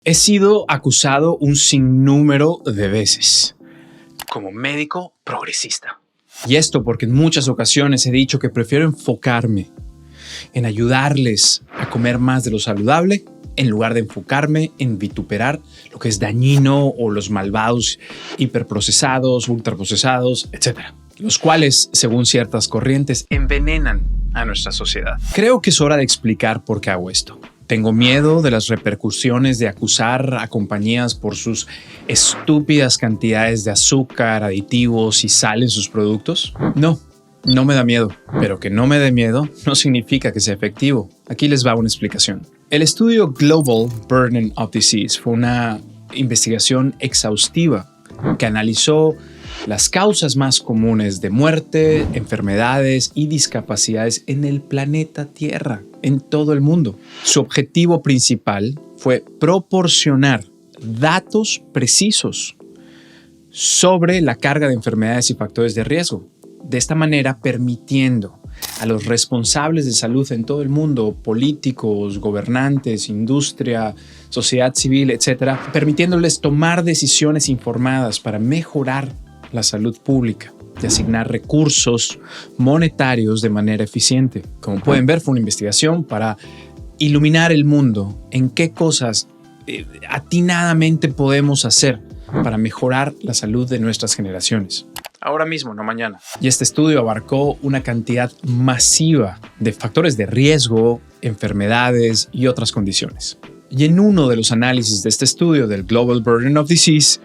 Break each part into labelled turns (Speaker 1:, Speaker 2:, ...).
Speaker 1: He sido acusado un sinnúmero de veces como médico progresista. Y esto porque en muchas ocasiones he dicho que prefiero enfocarme en ayudarles a comer más de lo saludable en lugar de enfocarme en vituperar lo que es dañino o los malvados hiperprocesados, ultraprocesados, etc. Los cuales, según ciertas corrientes, envenenan a nuestra sociedad. Creo que es hora de explicar por qué hago esto. ¿Tengo miedo de las repercusiones de acusar a compañías por sus estúpidas cantidades de azúcar, aditivos y sal en sus productos? No me da miedo. Pero que no me dé miedo no significa que sea efectivo. Aquí les va una explicación. El estudio Global Burden of Disease fue una investigación exhaustiva que analizó las causas más comunes de muerte, enfermedades y discapacidades en el planeta Tierra, en todo el mundo. Su objetivo principal fue proporcionar datos precisos sobre la carga de enfermedades y factores de riesgo. De esta manera, permitiendo a los responsables de salud en todo el mundo, políticos, gobernantes, industria, sociedad civil, etc., permitiéndoles tomar decisiones informadas para mejorar la salud pública y asignar recursos monetarios de manera eficiente. Como pueden ver, fue una investigación para iluminar el mundo en qué cosas atinadamente podemos hacer para mejorar la salud de nuestras generaciones. Ahora mismo, no mañana. Y este estudio abarcó una cantidad masiva de factores de riesgo, enfermedades y otras condiciones. Y en uno de los análisis de este estudio del Global Burden of Disease,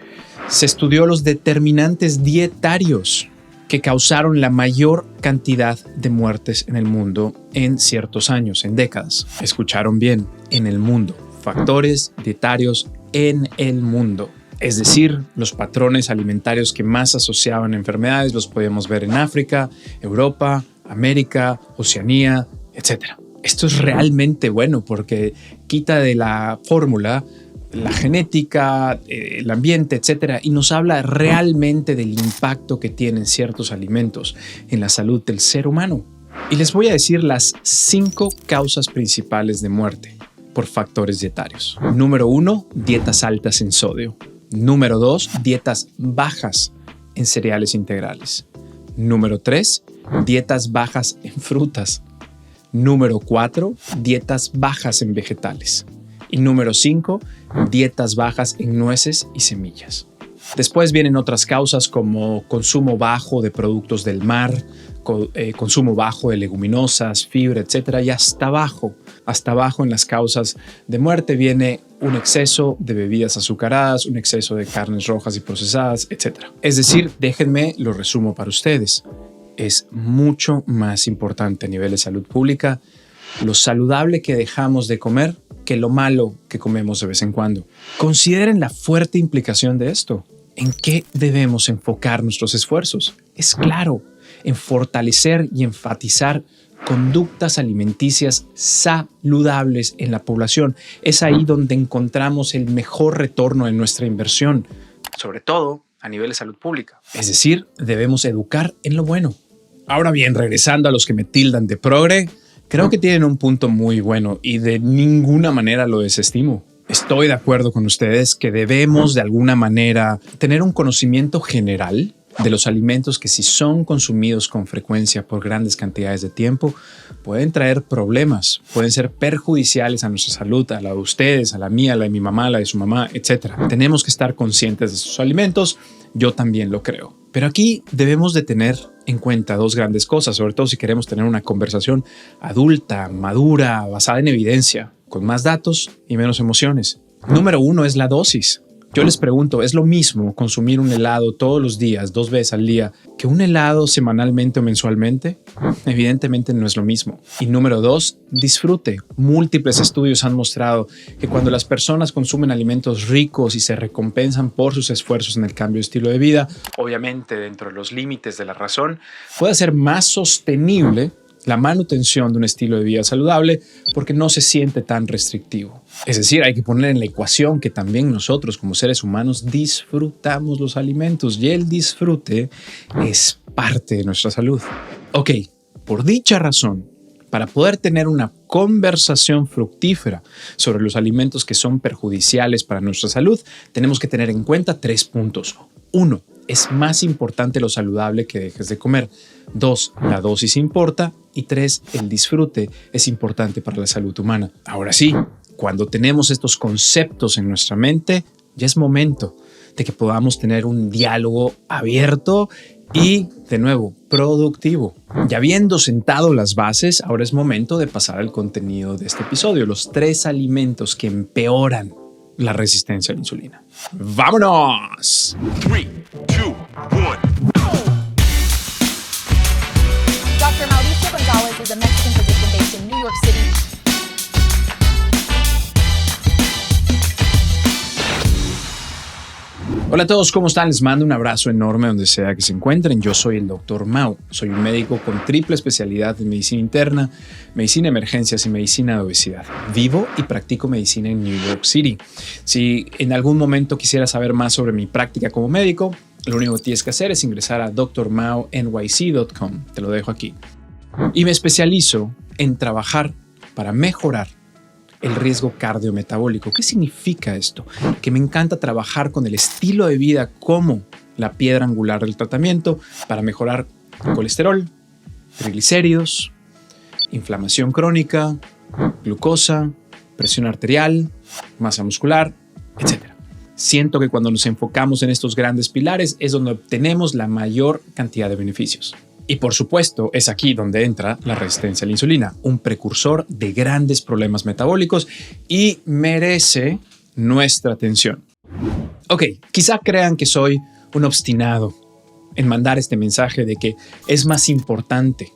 Speaker 1: se estudió los determinantes dietarios que causaron la mayor cantidad de muertes en el mundo en ciertos años, en décadas. Escucharon bien, en el mundo. Factores dietarios en el mundo. Es decir, los patrones alimentarios que más asociaban enfermedades los podíamos ver en África, Europa, América, Oceanía, etc. Esto es realmente bueno porque quita de la fórmula la genética, el ambiente, etc. y nos habla realmente del impacto que tienen ciertos alimentos en la salud del ser humano. Y les voy a decir las 5 causas principales de muerte por factores dietarios. Número 1, dietas altas en sodio. Número 2, dietas bajas en cereales integrales. Número 3, dietas bajas en frutas. Número 4, dietas bajas en vegetales. Y número 5, dietas bajas en nueces y semillas. Después vienen otras causas como consumo bajo de productos del mar, consumo bajo de leguminosas, fibra, etc. Y hasta abajo en las causas de muerte viene un exceso de bebidas azucaradas, un exceso de carnes rojas y procesadas, etc. Es decir, déjenme lo resumo para ustedes. Es mucho más importante a nivel de salud pública lo saludable que dejamos de comer que lo malo que comemos de vez en cuando. Consideren la fuerte implicación de esto. ¿En qué debemos enfocar nuestros esfuerzos? Es claro, en fortalecer y enfatizar conductas alimenticias saludables en la población. Es ahí donde encontramos el mejor retorno en nuestra inversión, sobre todo a nivel de salud pública. Es decir, debemos educar en lo bueno. Ahora bien, regresando a los que me tildan de progre, creo que tienen un punto muy bueno y de ninguna manera lo desestimo. Estoy de acuerdo con ustedes que debemos de alguna manera tener un conocimiento general de los alimentos que si son consumidos con frecuencia por grandes cantidades de tiempo pueden traer problemas, pueden ser perjudiciales a nuestra salud, a la de ustedes, a la mía, a la de mi mamá, a la de su mamá, etc. Tenemos que estar conscientes de estos alimentos, yo también lo creo. Pero aquí debemos de tener en cuenta 2 grandes cosas, sobre todo si queremos tener una conversación adulta, madura, basada en evidencia, con más datos y menos emociones. Número 1 es la dosis. Yo les pregunto, ¿es lo mismo consumir un helado todos los días, 2 veces al día, que un helado semanalmente o mensualmente? Evidentemente no es lo mismo. Y número 2, disfrute. Múltiples estudios han mostrado que cuando las personas consumen alimentos ricos y se recompensan por sus esfuerzos en el cambio de estilo de vida, obviamente dentro de los límites de la razón, puede ser más sostenible la manutención de un estilo de vida saludable porque no se siente tan restrictivo. Es decir, hay que poner en la ecuación que también nosotros como seres humanos disfrutamos los alimentos y el disfrute es parte de nuestra salud. Ok, por dicha razón, Para poder tener una conversación fructífera sobre los alimentos que son perjudiciales para nuestra salud, tenemos que tener en cuenta 3 puntos. 1. Es más importante lo saludable que dejes de comer. 2. La dosis importa. Y 3. El disfrute es importante para la salud humana. Ahora sí, cuando tenemos estos conceptos en nuestra mente, ya es momento de que podamos tener un diálogo abierto y, de nuevo, productivo. Ya habiendo sentado las bases, ahora es momento de pasar al contenido de este episodio, los 3 alimentos que empeoran la resistencia a la insulina. ¡Vámonos!
Speaker 2: 3, 2, 1.
Speaker 3: Dr. Mauricio Gonzalez is a Mexican physician based in New York City.
Speaker 1: Hola a todos, ¿cómo están? Les mando un abrazo enorme donde sea que se encuentren. Yo soy el Dr. Mau. Soy un médico con triple especialidad en medicina interna, medicina de emergencias y medicina de obesidad. Vivo y practico medicina en New York City. Si en algún momento quisieras saber más sobre mi práctica como médico, lo único que tienes que hacer es ingresar a drmaunyc.com. Te lo dejo aquí. Y me especializo en trabajar para mejorar el riesgo cardiometabólico. ¿Qué significa esto? Que me encanta trabajar con el estilo de vida como la piedra angular del tratamiento para mejorar colesterol, triglicéridos, inflamación crónica, glucosa, presión arterial, masa muscular, etc. Siento que cuando nos enfocamos en estos grandes pilares es donde obtenemos la mayor cantidad de beneficios. Y por supuesto, es aquí donde entra la resistencia a la insulina, un precursor de grandes problemas metabólicos y merece nuestra atención. Ok, quizá crean que soy un obstinado en mandar este mensaje de que es más importante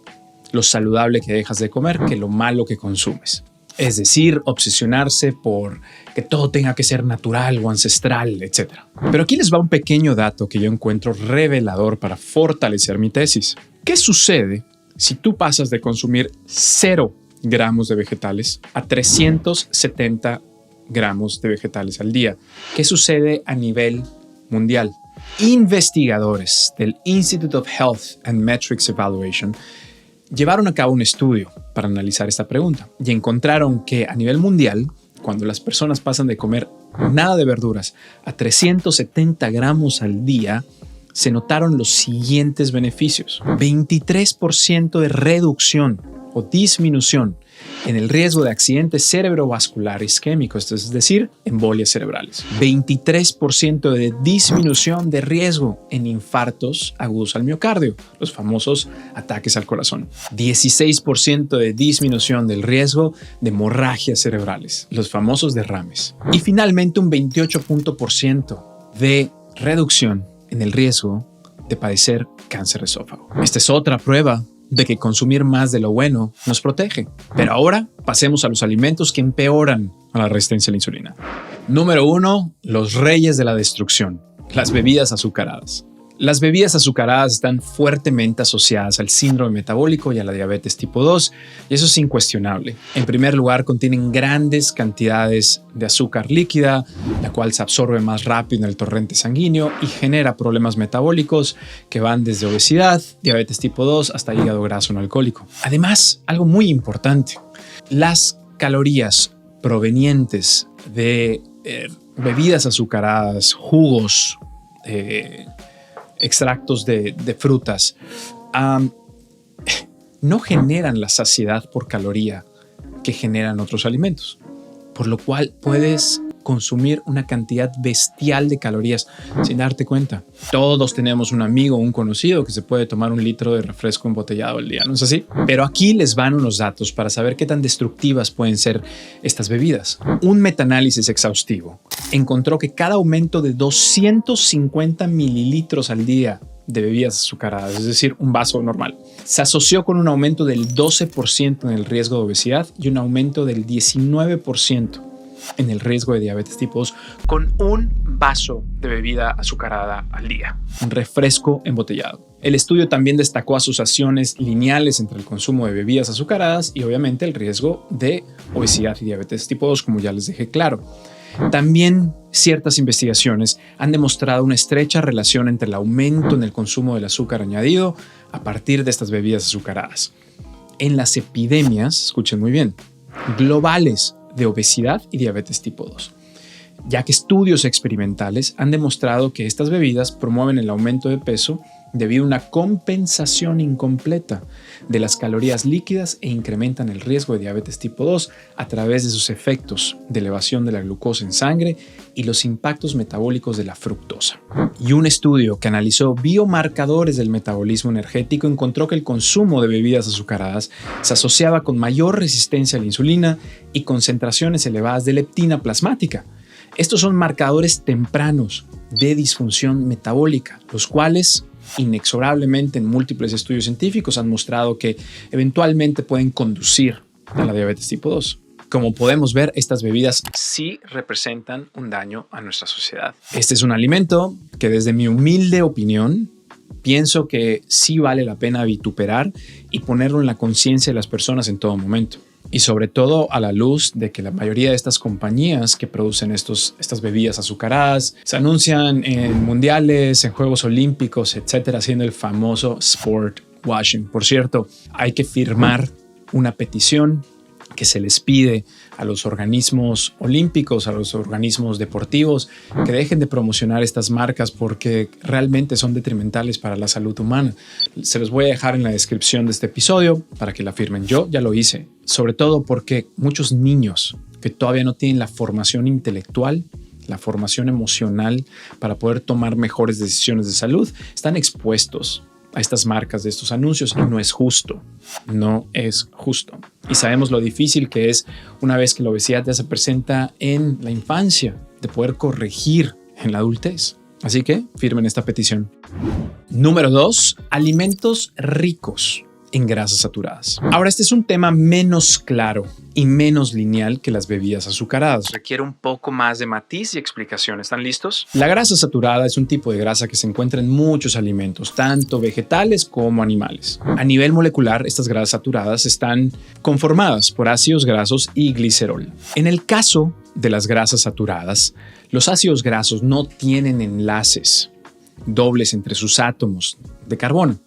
Speaker 1: lo saludable que dejas de comer que lo malo que consumes. Es decir, obsesionarse por que todo tenga que ser natural o ancestral, etc. Pero aquí les va un pequeño dato que yo encuentro revelador para fortalecer mi tesis. ¿Qué sucede si tú pasas de consumir 0 gramos de vegetales a 370 gramos de vegetales al día? ¿Qué sucede a nivel mundial? Investigadores del Institute of Health and Metrics Evaluation llevaron a cabo un estudio para analizar esta pregunta y encontraron que a nivel mundial, cuando las personas pasan de comer nada de verduras a 370 gramos al día, se notaron los siguientes beneficios: 23% de reducción o disminución en el riesgo de accidentes cerebrovascular isquémicos, es decir, embolias cerebrales; 23% de disminución de riesgo en infartos agudos al miocardio, los famosos ataques al corazón; 16% de disminución del riesgo de hemorragias cerebrales, los famosos derrames; y finalmente un 28% de reducción en el riesgo de padecer cáncer de esófago. Esta es otra prueba de que consumir más de lo bueno nos protege. Pero ahora pasemos a los alimentos que empeoran a la resistencia a la insulina. Número 1, los reyes de la destrucción, las bebidas azucaradas. Las bebidas azucaradas están fuertemente asociadas al síndrome metabólico y a la diabetes tipo 2, y eso es incuestionable. En primer lugar, contienen grandes cantidades de azúcar líquida, la cual se absorbe más rápido en el torrente sanguíneo y genera problemas metabólicos que van desde obesidad, diabetes tipo 2 hasta hígado graso no alcohólico. Además, algo muy importante, las calorías provenientes de bebidas azucaradas, jugos, extractos de frutas, no generan la saciedad por caloría que generan otros alimentos, por lo cual puedes consumir una cantidad bestial de calorías sin darte cuenta. Todos tenemos un amigo o un conocido que se puede tomar 1 litro de refresco embotellado al día, ¿no es así? Pero aquí les van unos datos para saber qué tan destructivas pueden ser estas bebidas. Un metaanálisis exhaustivo encontró que cada aumento de 250 mililitros al día de bebidas azucaradas, es decir, un vaso normal, se asoció con un aumento del 12% en el riesgo de obesidad y un aumento del 19% en el riesgo de diabetes tipo 2 con un vaso de bebida azucarada al día, un refresco embotellado. El estudio también destacó asociaciones lineales entre el consumo de bebidas azucaradas y obviamente el riesgo de obesidad y diabetes tipo 2, como ya les dejé claro. También ciertas investigaciones han demostrado una estrecha relación entre el aumento en el consumo del azúcar añadido a partir de estas bebidas azucaradas. en las epidemias, escuchen muy bien, globales de obesidad y diabetes tipo 2, ya que estudios experimentales han demostrado que estas bebidas promueven el aumento de peso debido a una compensación incompleta de las calorías líquidas e incrementan el riesgo de diabetes tipo 2 a través de sus efectos de elevación de la glucosa en sangre y los impactos metabólicos de la fructosa. Y un estudio que analizó biomarcadores del metabolismo energético encontró que el consumo de bebidas azucaradas se asociaba con mayor resistencia a la insulina y concentraciones elevadas de leptina plasmática. Estos son marcadores tempranos de disfunción metabólica, los cuales inexorablemente en múltiples estudios científicos han mostrado que eventualmente pueden conducir a la diabetes tipo 2. Como podemos ver, estas bebidas sí representan un daño a nuestra sociedad. Este es un alimento que desde mi humilde opinión pienso que sí vale la pena vituperar y ponerlo en la conciencia de las personas en todo momento. Y sobre todo a la luz de que la mayoría de estas compañías que producen estas bebidas azucaradas se anuncian en mundiales, en Juegos Olímpicos, etcétera, haciendo el famoso sport washing. Por cierto, hay que firmar una petición que se les pide a los organismos olímpicos, a los organismos deportivos, que dejen de promocionar estas marcas porque realmente son detrimentales para la salud humana. Se los voy a dejar en la descripción de este episodio para que la firmen. Yo ya lo hice, sobre todo porque muchos niños que todavía no tienen la formación intelectual, la formación emocional para poder tomar mejores decisiones de salud, están expuestos a estas marcas de estos anuncios y no es justo. No es justo. Y sabemos lo difícil que es una vez que la obesidad ya se presenta en la infancia, de poder corregir en la adultez. Así que firmen esta petición. Número 2. Alimentos ricos en grasas saturadas. Ahora, este es un tema menos claro y menos lineal que las bebidas azucaradas. Requiere un poco más de matiz y explicación. ¿Están listos? La grasa saturada es un tipo de grasa que se encuentra en muchos alimentos, tanto vegetales como animales. A nivel molecular, estas grasas saturadas están conformadas por ácidos grasos y glicerol. En el caso de las grasas saturadas, los ácidos grasos no tienen enlaces dobles entre sus átomos de carbono,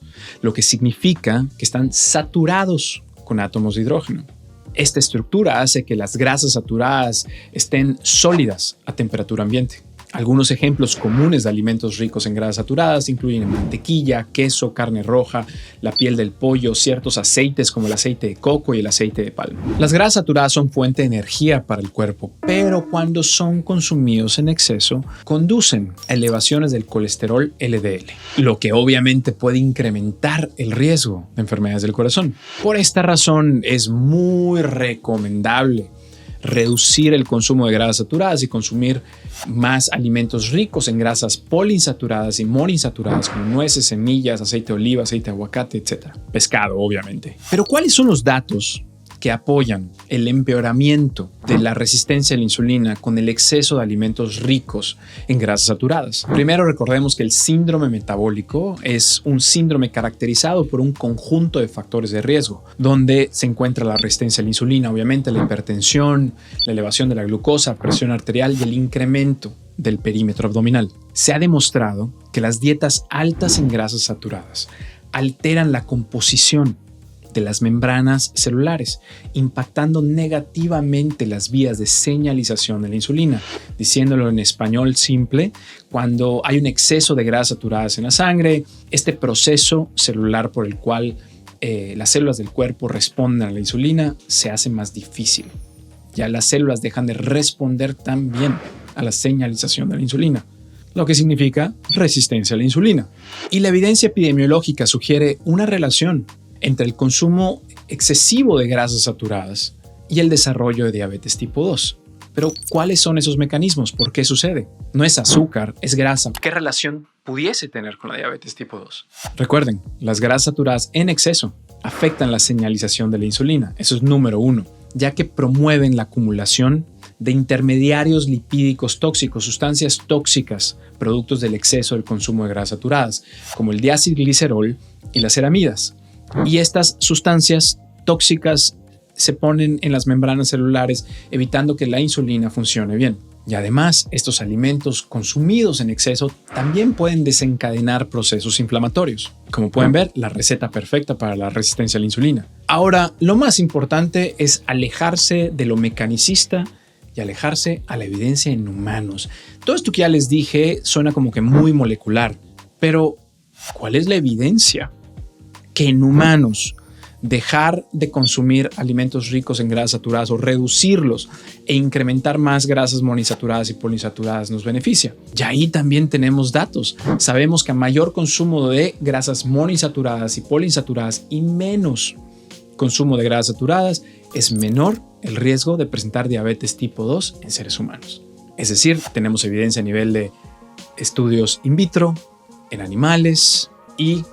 Speaker 1: lo que significa que están saturados con átomos de hidrógeno. Esta estructura hace que las grasas saturadas estén sólidas a temperatura ambiente. Algunos ejemplos comunes de alimentos ricos en grasas saturadas incluyen mantequilla, queso, carne roja, la piel del pollo, ciertos aceites como el aceite de coco y el aceite de palma. Las grasas saturadas son fuente de energía para el cuerpo, pero cuando son consumidos en exceso, conducen a elevaciones del colesterol LDL, lo que obviamente puede incrementar el riesgo de enfermedades del corazón. Por esta razón, es muy recomendable reducir el consumo de grasas saturadas y consumir más alimentos ricos en grasas poliinsaturadas y monoinsaturadas como nueces, semillas, aceite de oliva, aceite de aguacate, etc. Pescado, obviamente. Pero ¿cuáles son los datos que apoyan el empeoramiento de la resistencia a la insulina con el exceso de alimentos ricos en grasas saturadas? Primero, recordemos que el síndrome metabólico es un síndrome caracterizado por un conjunto de factores de riesgo, donde se encuentra la resistencia a la insulina, obviamente la hipertensión, la elevación de la glucosa, presión arterial y el incremento del perímetro abdominal. Se ha demostrado que las dietas altas en grasas saturadas alteran la composición de las membranas celulares, impactando negativamente las vías de señalización de la insulina. Diciéndolo en español simple, cuando hay un exceso de grasas saturadas en la sangre, este proceso celular por el cual las células del cuerpo responden a la insulina se hace más difícil. Ya las células dejan de responder tan bien a la señalización de la insulina, lo que significa resistencia a la insulina. Y la evidencia epidemiológica sugiere una relación entre el consumo excesivo de grasas saturadas y el desarrollo de diabetes tipo 2. Pero, ¿cuáles son esos mecanismos? ¿Por qué sucede? No es azúcar, es grasa. ¿Qué relación pudiese tener con la diabetes tipo 2? Recuerden, las grasas saturadas en exceso afectan la señalización de la insulina. Eso es número 1, ya que promueven la acumulación de intermediarios lipídicos tóxicos, sustancias tóxicas, productos del exceso del consumo de grasas saturadas, como el diacilglicerol y las ceramidas. Y estas sustancias tóxicas se ponen en las membranas celulares, evitando que la insulina funcione bien. Y además, estos alimentos consumidos en exceso también pueden desencadenar procesos inflamatorios. Como pueden ver, la receta perfecta para la resistencia a la insulina. Ahora, lo más importante es alejarse de lo mecanicista y alejarse a la evidencia en humanos. Todo esto que ya les dije suena como que muy molecular, pero ¿cuál es la evidencia? Que en humanos dejar de consumir alimentos ricos en grasas saturadas o reducirlos e incrementar más grasas monoinsaturadas y poliinsaturadas nos beneficia. Y ahí también tenemos datos. Sabemos que a mayor consumo de grasas monoinsaturadas y poliinsaturadas y menos consumo de grasas saturadas, es menor el riesgo de presentar diabetes tipo 2 en seres humanos. Es decir, tenemos evidencia a nivel de estudios in vitro, en animales y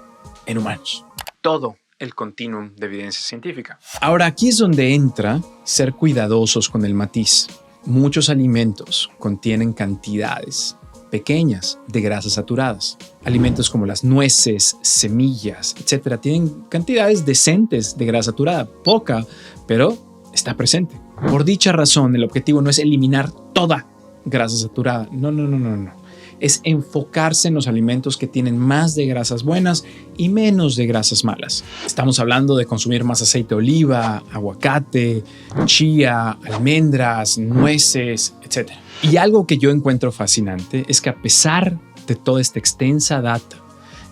Speaker 1: en humanos. Todo el continuum de evidencia científica. Ahora, aquí es donde entra ser cuidadosos con el matiz. Muchos alimentos contienen cantidades pequeñas de grasas saturadas. Alimentos como las nueces, semillas, etcétera, tienen cantidades decentes de grasa saturada. Poca, pero está presente. Por dicha razón, el objetivo no es eliminar toda grasa saturada. No. Es enfocarse en los alimentos que tienen más de grasas buenas y menos de grasas malas. Estamos hablando de consumir más aceite de oliva, aguacate, chía, almendras, nueces, etc. Y algo que yo encuentro fascinante es que a pesar de toda esta extensa data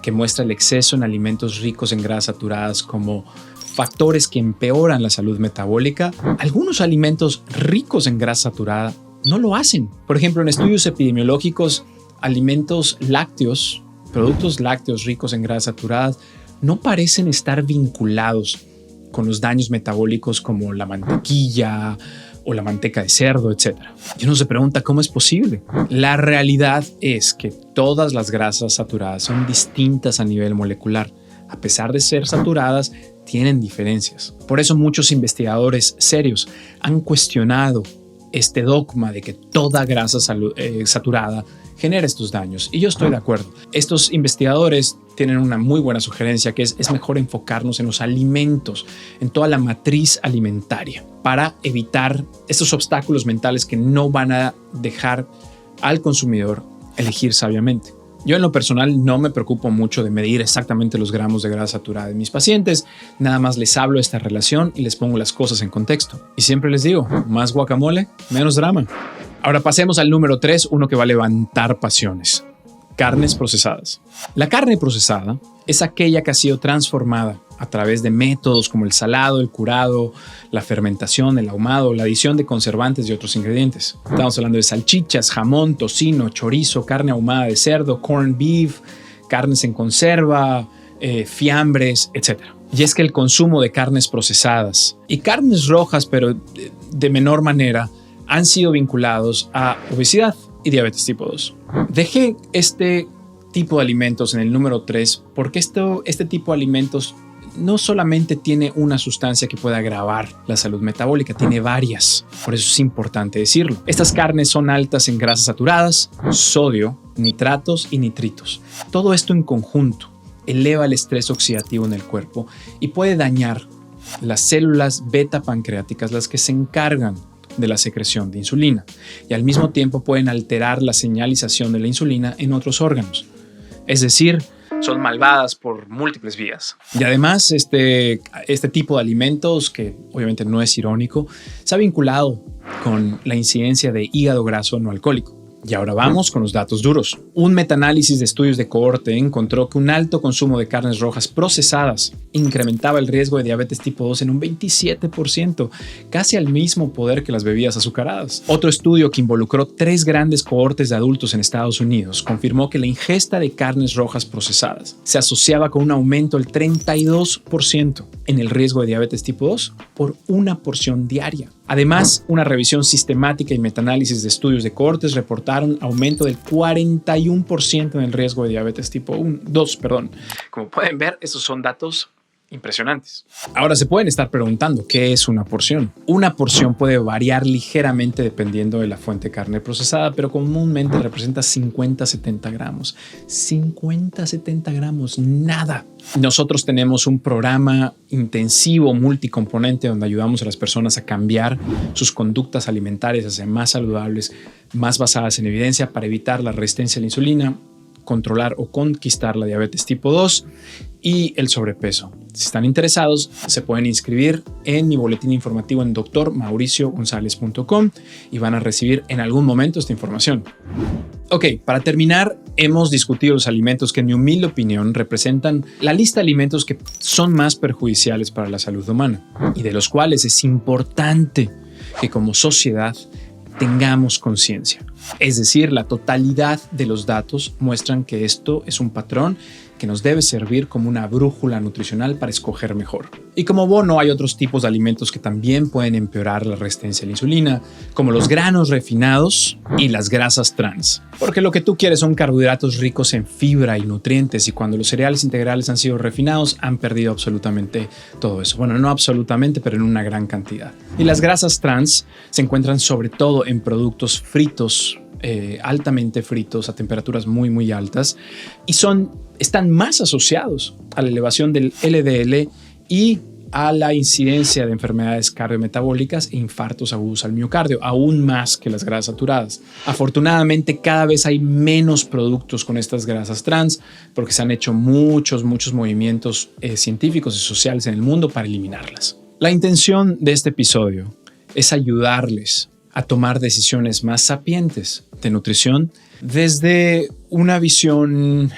Speaker 1: que muestra el exceso en alimentos ricos en grasas saturadas como factores que empeoran la salud metabólica, algunos alimentos ricos en grasa saturada no lo hacen. Por ejemplo, en estudios epidemiológicos, alimentos lácteos, productos lácteos ricos en grasas saturadas, no parecen estar vinculados con los daños metabólicos como la mantequilla o la manteca de cerdo, etc. Y uno se pregunta cómo es posible. La realidad es que todas las grasas saturadas son distintas a nivel molecular. A pesar de ser saturadas, tienen diferencias. Por eso muchos investigadores serios han cuestionado este dogma de que toda grasa saturada genera estos daños. Y yo estoy de acuerdo. Estos investigadores tienen una muy buena sugerencia que es mejor enfocarnos en los alimentos, en toda la matriz alimentaria, para evitar estos obstáculos mentales que no van a dejar al consumidor elegir sabiamente. Yo en lo personal no me preocupo mucho de medir exactamente los gramos de grasa saturada de mis pacientes, nada más les hablo de esta relación y les pongo las cosas en contexto. Y siempre les digo, más guacamole, menos drama. Ahora pasemos al número 3, uno que va a levantar pasiones. Carnes procesadas. La carne procesada es aquella que ha sido transformada a través de métodos como el salado, el curado, la fermentación, el ahumado, la adición de conservantes y otros ingredientes. Estamos hablando de salchichas, jamón, tocino, chorizo, carne ahumada de cerdo, corned beef, carnes en conserva, fiambres, etc. Y es que el consumo de carnes procesadas y carnes rojas, pero de menor manera, han sido vinculados a obesidad y diabetes tipo 2. Dejé este tipo de alimentos en el número 3 porque este tipo de alimentos no solamente tiene una sustancia que puede agravar la salud metabólica, tiene varias. Por eso es importante decirlo. Estas carnes son altas en grasas saturadas, sodio, nitratos y nitritos. Todo esto en conjunto eleva el estrés oxidativo en el cuerpo y puede dañar las células beta pancreáticas, las que se encargan de la secreción de insulina, y al mismo tiempo pueden alterar la señalización de la insulina en otros órganos. Es decir, son malvadas por múltiples vías. Y además, este tipo de alimentos, que obviamente no es irónico, se ha vinculado con la incidencia de hígado graso no alcohólico. Y ahora vamos con los datos duros. Un metaanálisis de estudios de cohorte encontró que un alto consumo de carnes rojas procesadas incrementaba el riesgo de diabetes tipo 2 en un 27%, casi al mismo poder que las bebidas azucaradas. Otro estudio que involucró 3 grandes cohortes de adultos en Estados Unidos confirmó que la ingesta de carnes rojas procesadas se asociaba con un aumento del 32% en el riesgo de diabetes tipo 2 por una porción diaria. Además, una revisión sistemática y metaanálisis de estudios de cohortes reportaron aumento del 41% en el riesgo de diabetes tipo 2. Como pueden ver, estos son datos impresionantes. Ahora se pueden estar preguntando, ¿qué es una porción? Una porción puede variar ligeramente dependiendo de la fuente de carne procesada, pero comúnmente representa 50 a 70 gramos. 50 a 70 gramos, nada. Nosotros tenemos un programa intensivo multicomponente donde ayudamos a las personas a cambiar sus conductas alimentarias hacia más saludables, más basadas en evidencia para evitar la resistencia a la insulina, controlar o conquistar la diabetes tipo 2 y el sobrepeso. Si están interesados, se pueden inscribir en mi boletín informativo en drmauriciogonzalez.com y van a recibir en algún momento esta información. Ok, para terminar, hemos discutido los alimentos que en mi humilde opinión representan la lista de alimentos que son más perjudiciales para la salud humana y de los cuales es importante que como sociedad tengamos conciencia. Es decir, la totalidad de los datos muestran que esto es un patrón que nos debe servir como una brújula nutricional para escoger mejor. Y como bono, hay otros tipos de alimentos que también pueden empeorar la resistencia a la insulina, como los granos refinados y las grasas trans. Porque lo que tú quieres son carbohidratos ricos en fibra y nutrientes, y cuando los cereales integrales han sido refinados, han perdido absolutamente todo eso. Bueno, no absolutamente, pero en una gran cantidad. Y las grasas trans se encuentran sobre todo en productos fritos, altamente fritos a temperaturas muy, muy altas, y están más asociados a la elevación del LDL y a la incidencia de enfermedades cardiometabólicas e infartos agudos al miocardio, aún más que las grasas saturadas. Afortunadamente, cada vez hay menos productos con estas grasas trans porque se han hecho muchos movimientos científicos y sociales en el mundo para eliminarlas. La intención de este episodio es ayudarles a tomar decisiones más sapientes de nutrición desde una visión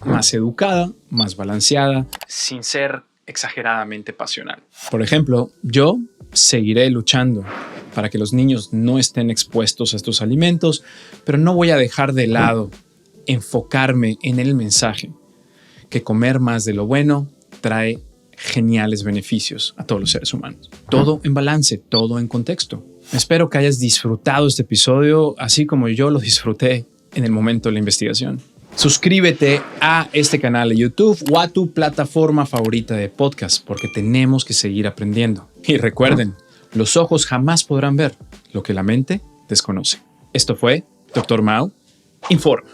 Speaker 1: más educada, más balanceada, sin ser exageradamente pasional. Por ejemplo, yo seguiré luchando para que los niños no estén expuestos a estos alimentos, pero no voy a dejar de lado enfocarme en el mensaje que comer más de lo bueno trae geniales beneficios a todos los seres humanos. Todo en balance, todo en contexto. Espero que hayas disfrutado este episodio así como yo lo disfruté en el momento de la investigación. Suscríbete a este canal de YouTube o a tu plataforma favorita de podcast porque tenemos que seguir aprendiendo. Y recuerden, los ojos jamás podrán ver lo que la mente desconoce. Esto fue Dr. Mau Informa.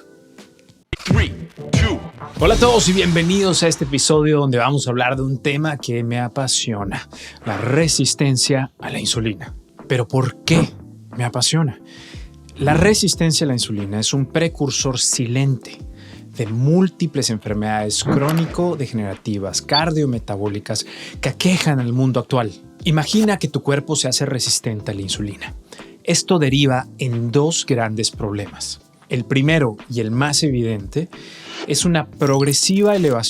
Speaker 2: 3, 2,
Speaker 1: Hola a todos y bienvenidos a este episodio donde vamos a hablar de un tema que me apasiona, la resistencia a la insulina. ¿Pero por qué me apasiona? La resistencia a la insulina es un precursor silente de múltiples enfermedades crónico-degenerativas, cardiometabólicas que aquejan al mundo actual. Imagina que tu cuerpo se hace resistente a la insulina. Esto deriva en dos grandes problemas. El primero y el más evidente es una progresiva elevación